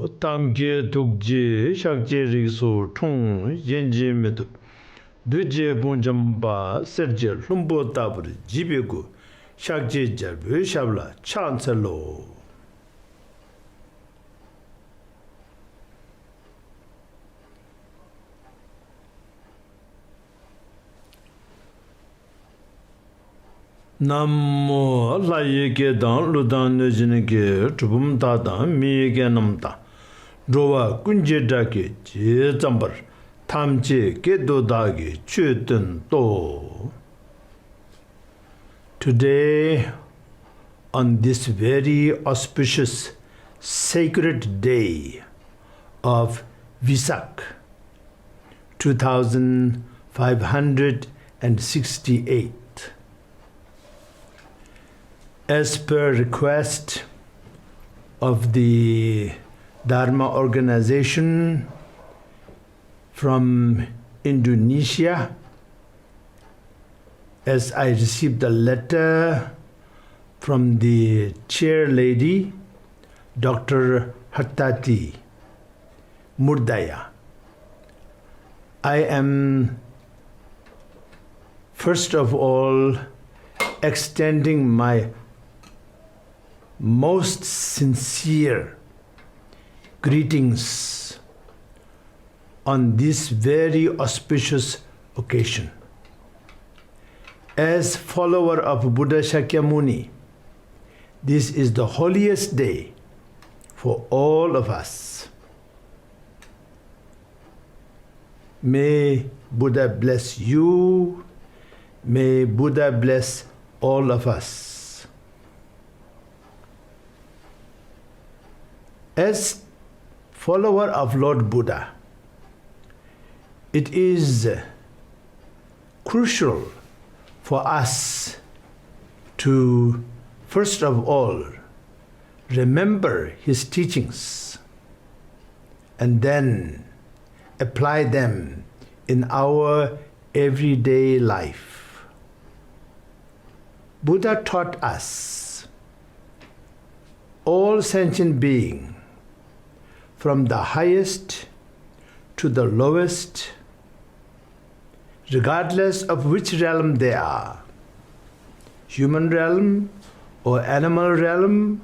tamke tukje shakje rikso tung yenje medu duje bunjamba serje lumbo tabur jibegu shakje jarbe shabla chancelo Namo Allah yeke dan ludan nejine ke tubum da dan mi yeke namda rowa kunje da ke je zambar tamje ke do da ke chuten to. Today, on this very auspicious sacred day of Visak 2568, as per request of the Dharma organization from Indonesia, as I received a letter from the chair lady, Dr. Hattati Murdaya, I am first of all extending my most sincere greetings on this very auspicious occasion. As follower of Buddha Shakyamuni, this is the holiest day for all of us. May Buddha bless you. May Buddha bless all of us. As follower of Lord Buddha, it is crucial for us to, first of all, remember his teachings and then apply them in our everyday life. Buddha taught us all sentient beings, from the highest to the lowest, regardless of which realm they are, human realm or animal realm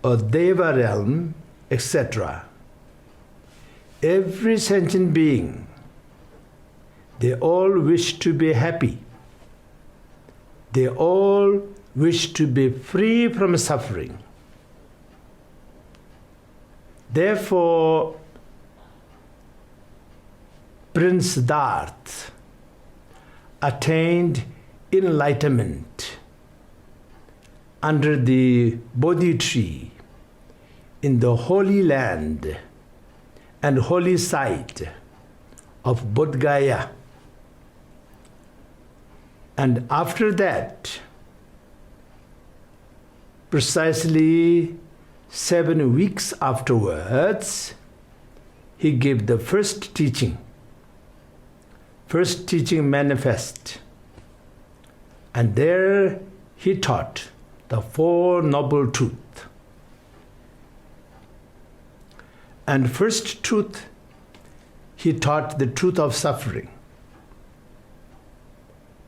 or Deva realm, etc. Every sentient being, they all wish to be happy. They all wish to be free from suffering. Therefore, Prince Darth attained enlightenment under the Bodhi tree in the holy land and holy site of Bodh Gaya. And after that, precisely 7 weeks afterwards, he gave the first teaching manifest. And there he taught the Four Noble Truths. And first truth, he taught the truth of suffering.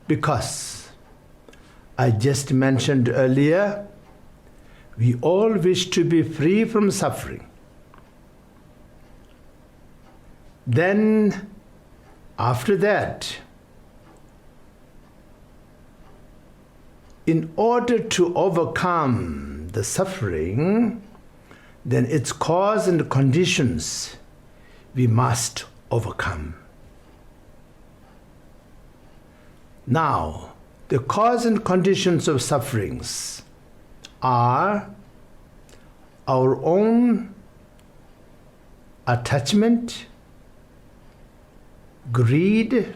Because I just mentioned earlier, we all wish to be free from suffering. Then, after that, in order to overcome the suffering, then its cause and conditions we must overcome. Now, the cause and conditions of sufferings are our own attachment, greed,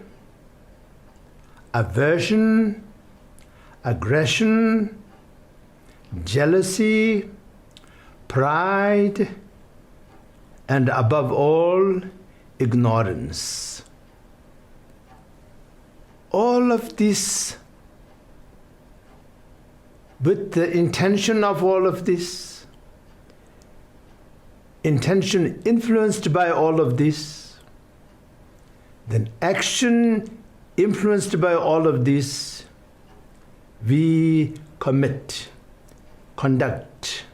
aversion, aggression, jealousy, pride, and above all, ignorance. All of this, with the intention of all of this, intention influenced by all of this, then action influenced by all of this, we commit, conduct,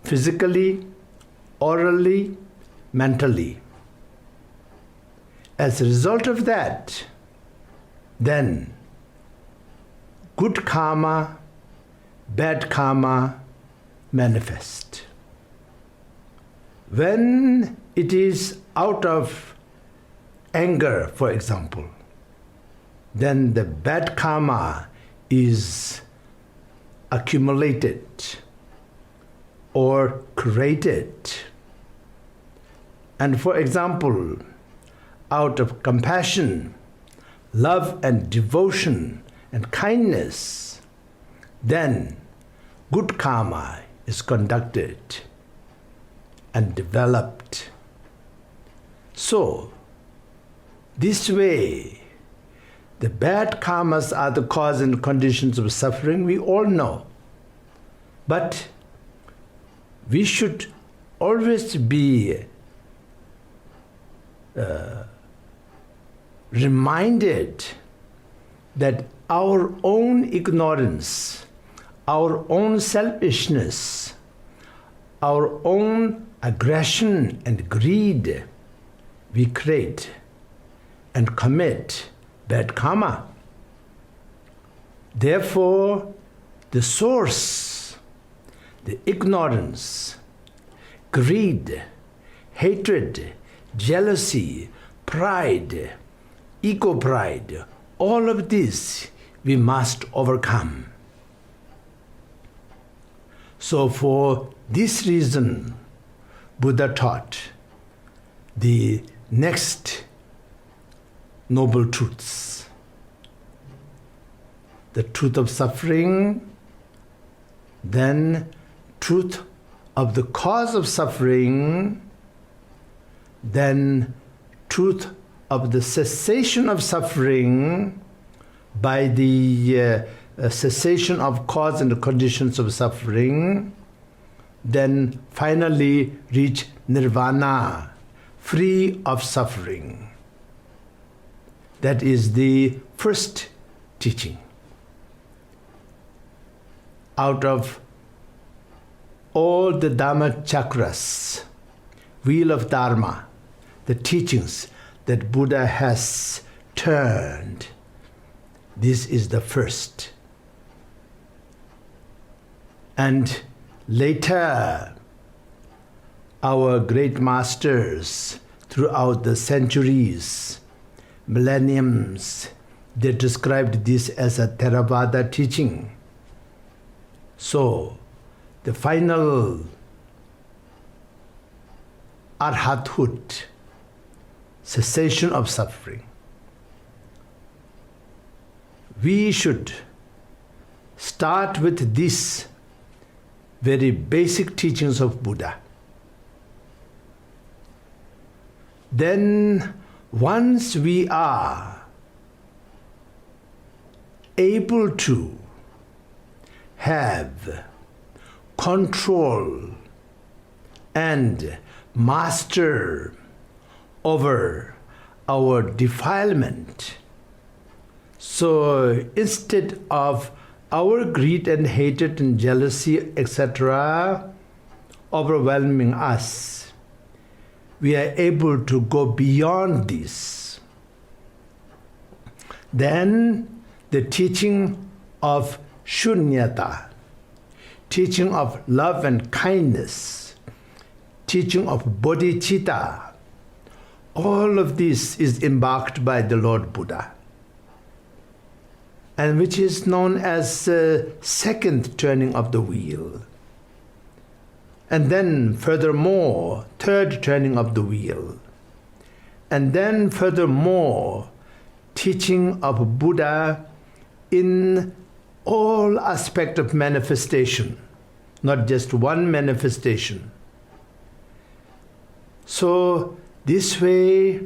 physically, orally, mentally. As a result of that, then good karma, bad karma manifest. When it is out of anger, for example, then the bad karma is accumulated or created. And for example, out of compassion, love and devotion and kindness, then good karma is conducted and developed. So, this way, the bad karmas are the cause and conditions of suffering, we all know. But we should always be reminded that our own ignorance, our own selfishness, our own aggression and greed, we create and commit bad karma. Therefore, the source, the ignorance, greed, hatred, jealousy, pride, ego pride, all of this we must overcome. So for this reason, Buddha taught the next noble truths. The truth of suffering, then truth of the cause of suffering, then truth of the cessation of suffering by the cessation of cause and conditions of suffering, then finally reach nirvana, free of suffering. That is the first teaching. Out of all the Dhamma chakras, wheel of Dharma, the teachings that Buddha has turned, this is the first. And later, our great masters throughout the centuries, millenniums, they described this as a Theravada teaching. So, the final arhathood, cessation of suffering, we should start with these very basic teachings of Buddha. Then, once we are able to have control and master over our defilement, so instead of our greed and hatred and jealousy, etc., overwhelming us, we are able to go beyond this. Then the teaching of shunyata, teaching of love and kindness, teaching of bodhicitta, all of this is embarked by the Lord Buddha, and which is known as second turning of the wheel. And then furthermore, third turning of the wheel. And then furthermore, teaching of Buddha in all aspects of manifestation, not just one manifestation. So this way,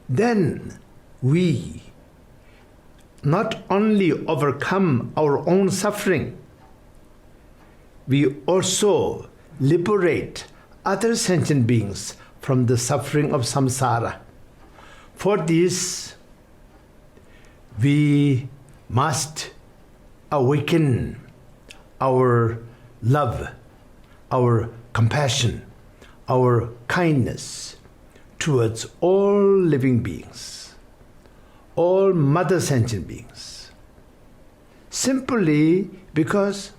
then we not only overcome our own suffering, we also liberate other sentient beings from the suffering of samsara. For this, we must awaken our love, our compassion, our kindness towards all living beings, all mother sentient beings. Simply because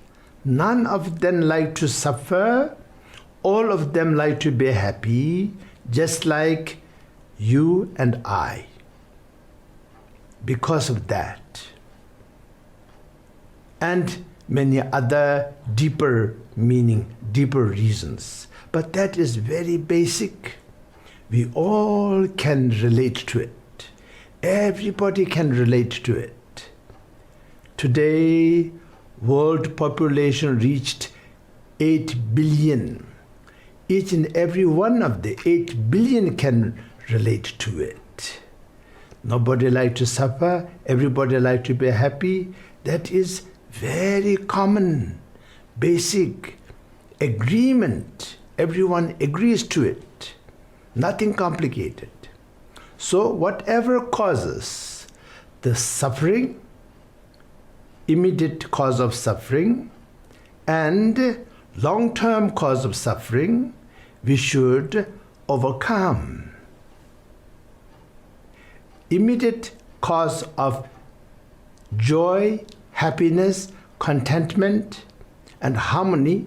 none of them like to suffer, all of them like to be happy, just like you and I. Because of that, and many other deeper meaning, deeper reasons. But that is very basic. We all can relate to it. Everybody can relate to it. Today, world population reached 8 billion. Each and every one of the 8 billion can relate to it. Nobody like to suffer, everybody like to be happy. That is very common, basic agreement. Everyone agrees to it. Nothing complicated. So whatever causes the suffering, immediate cause of suffering, and long-term cause of suffering, we should overcome. Immediate cause of joy, happiness, contentment, and harmony,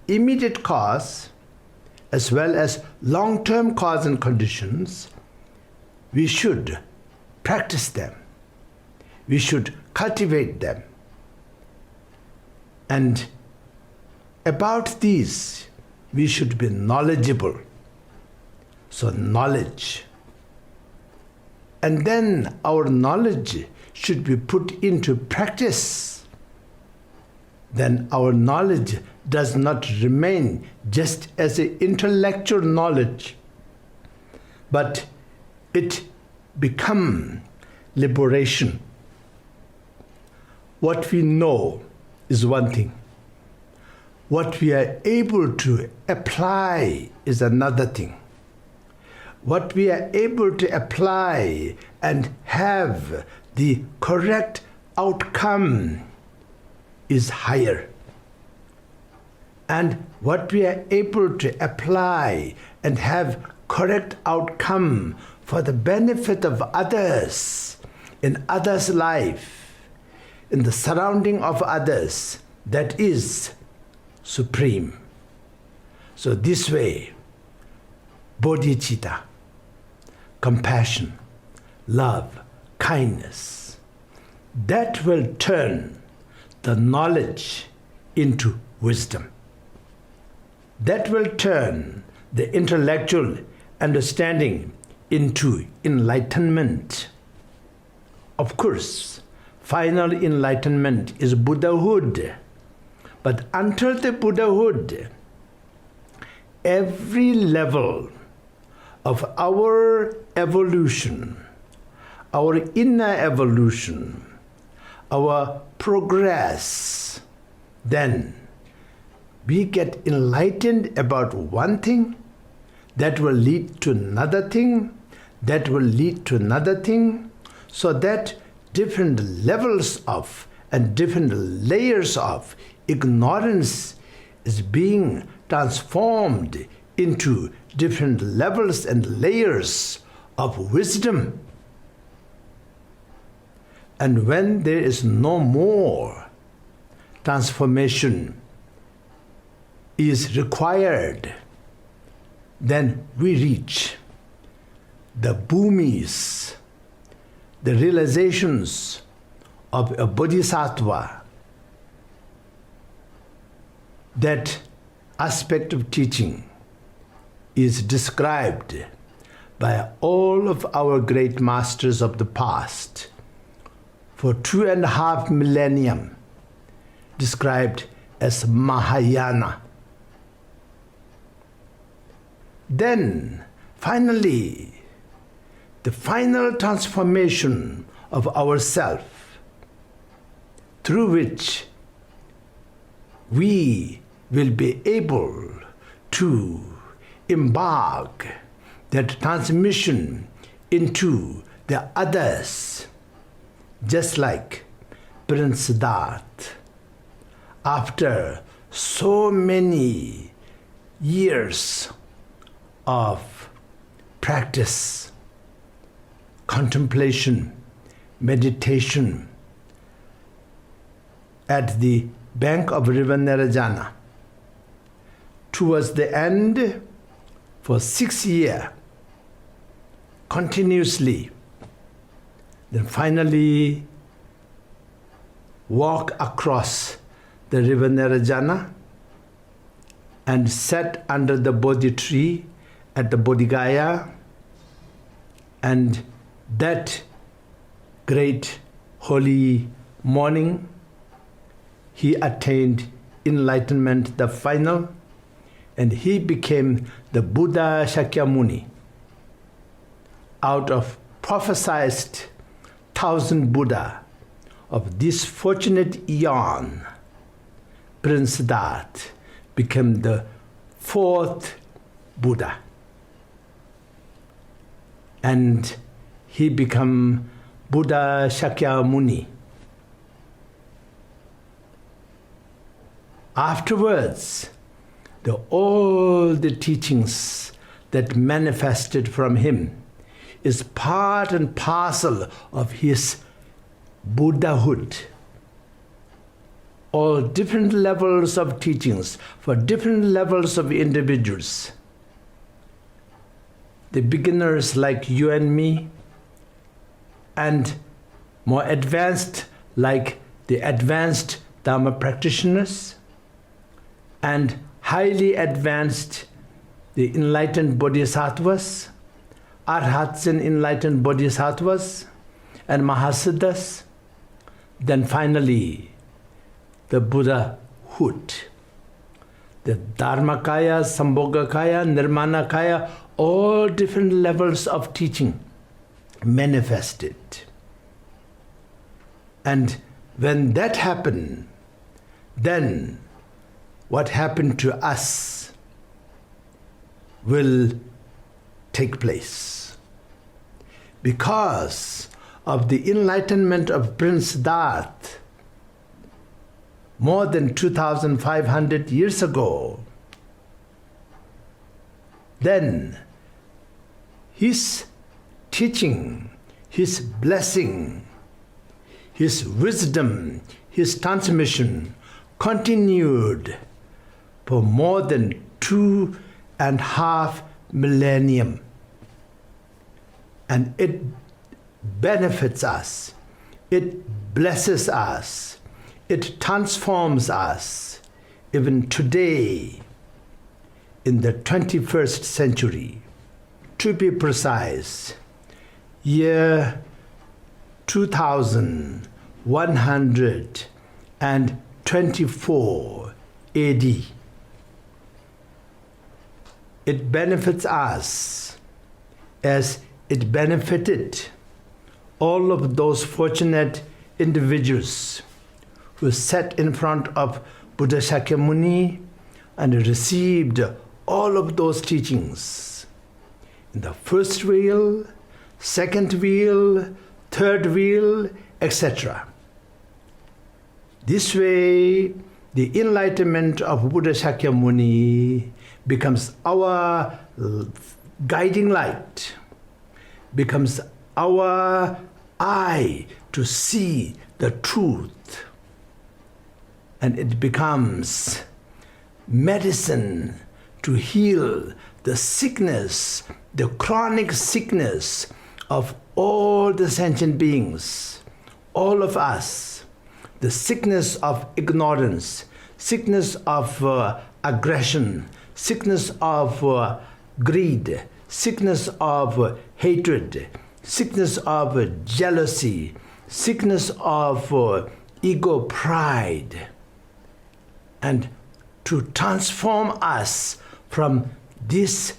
immediate cause as well as long-term cause and conditions, we should practice them. We should cultivate them. And about these, we should be knowledgeable. So knowledge. And then our knowledge should be put into practice. Then our knowledge does not remain just as an intellectual knowledge, but it becomes liberation. What we know is one thing. What we are able to apply is another thing. What we are able to apply and have the correct outcome is higher. And what we are able to apply and have correct outcome for the benefit of others, in others' life, in the surrounding of others, that is supreme. So this way, bodhicitta, compassion, love, kindness, that will turn the knowledge into wisdom. That will turn the intellectual understanding into enlightenment. Of course, final enlightenment is Buddhahood. But until the Buddhahood, every level of our evolution, our inner evolution, our progress, then we get enlightened about one thing, that will lead to another thing, that will lead to another thing, so that different levels of and different layers of ignorance is being transformed into different levels and layers of wisdom. And when there is no more transformation is required, then we reach the bhumis, the realizations of a bodhisattva. That aspect of teaching is described by all of our great masters of the past for 2.5 millennium, described as Mahayana. Then, finally, the final transformation of ourself, through which we will be able to embark that transmission into the others, just like Prince Siddhartha, after so many years of practice, contemplation, meditation at the bank of river Narayana. Towards the end, for 6 years, continuously, then finally walk across the river Narayana and sat under the Bodhi tree at the Bodhigaya, and that great holy morning, he attained enlightenment, the final, and he became the Buddha Shakyamuni. Out of prophesied 1,000 Buddha of this fortunate eon, Prince Siddhartha became the 4th Buddha. And he became Buddha Shakyamuni. Afterwards, all the teachings that manifested from him is part and parcel of his Buddhahood. All different levels of teachings for different levels of individuals. The beginners like you and me, and more advanced like the advanced Dharma practitioners, and highly advanced the enlightened bodhisattvas, arhats and enlightened bodhisattvas, and mahasiddhas, then finally the Buddhahood. The Dharmakaya, Sambhogakaya, Nirmanakaya, all different levels of teaching manifested. And when that happened, then what happened to us will take place. Because of the enlightenment of Prince Siddhartha, more than 2,500 years ago, then his teaching, his blessing, his wisdom, his transmission continued for more than 2.5 millennium. And it benefits us, it blesses us, it transforms us, even today, in the 21st century. To be precise, year 2124 AD. It benefits us as it benefited all of those fortunate individuals who sat in front of Buddha Shakyamuni and received all of those teachings in the first wheel, second wheel, third wheel, etc. This way, the enlightenment of Buddha Shakyamuni becomes our guiding light, becomes our eye to see the truth, and it becomes medicine to heal the sickness, the chronic sickness of all the sentient beings, all of us, the sickness of ignorance, sickness of aggression, sickness of greed, sickness of hatred, sickness of jealousy, sickness of ego pride, and to transform us from these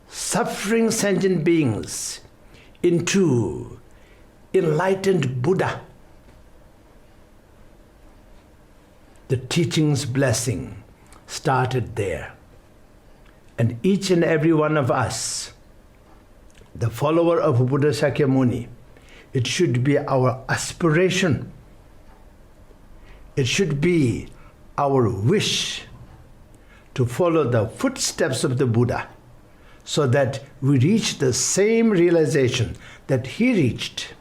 suffering sentient beings into enlightened Buddha. The teachings blessing, started there. And each and every one of us, the follower of Buddha Shakyamuni, it should be our aspiration. It should be our wish to follow the footsteps of the Buddha so that we reach the same realization that he reached,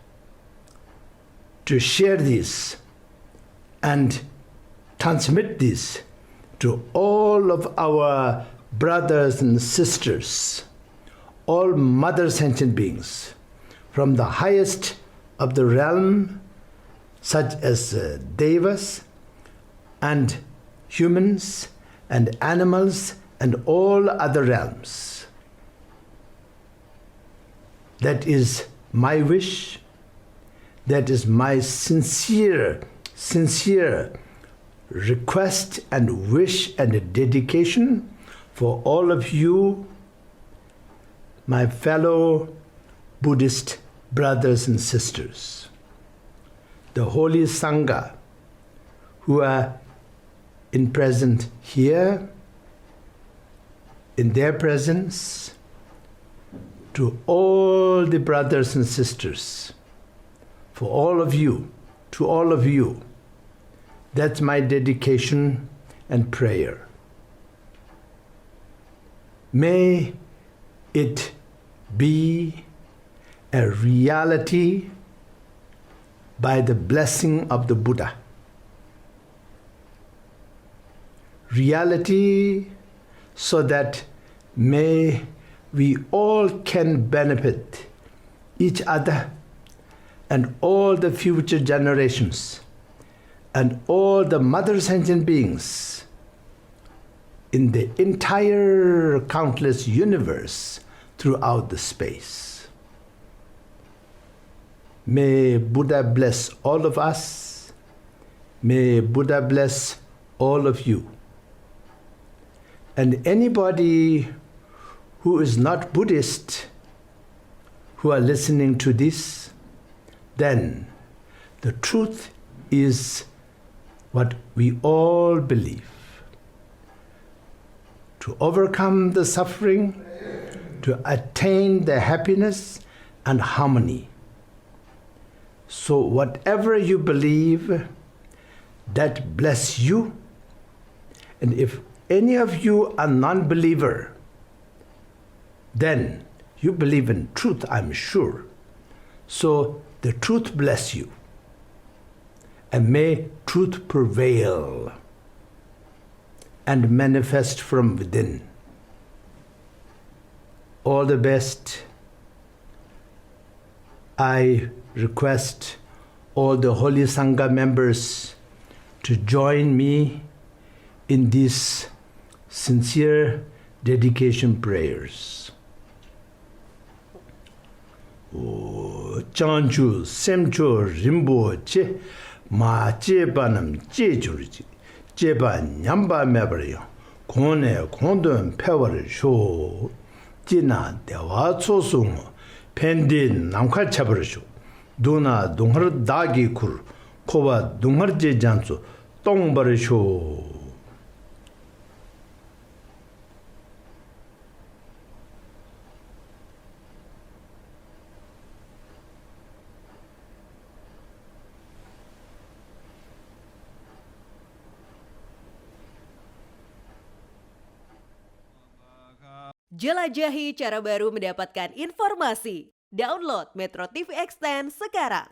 to share this and transmit this to all of our brothers and sisters, all mother sentient beings, from the highest of the realm, such as devas and humans and animals and all other realms. That is my wish. That is my sincere request and wish and dedication for all of you, my fellow Buddhist brothers and sisters. The Holy Sangha who are in present here, in their presence, to all the brothers and sisters, for all of you, to all of you, that's my dedication and prayer. May it be a reality by the blessing of the Buddha. Reality so that may we all can benefit each other and all the future generations and all the mother sentient beings in the entire countless universe throughout the space. May Buddha bless all of us. May Buddha bless all of you. And anybody who is not Buddhist, who are listening to this, then the truth is what we all believe. To overcome the suffering, to attain the happiness and harmony. So whatever you believe, that bless you. And if any of you are non-believer, then you believe in truth, I'm sure. So the truth bless you. And may truth prevail and manifest from within. All the best. I request all the Holy Sangha members to join me in these sincere dedication prayers. Chanchu semcho rimbo ma chebanam chechurji cheba nyamba mebaryo kone kondon pewar sho jina dewa tsosung pendin namkha chabarasho duna dunghar dagi kur koba dunghar je jansu tongbarasho. Jelajahi cara baru mendapatkan informasi. Download MetroTV Extend sekarang.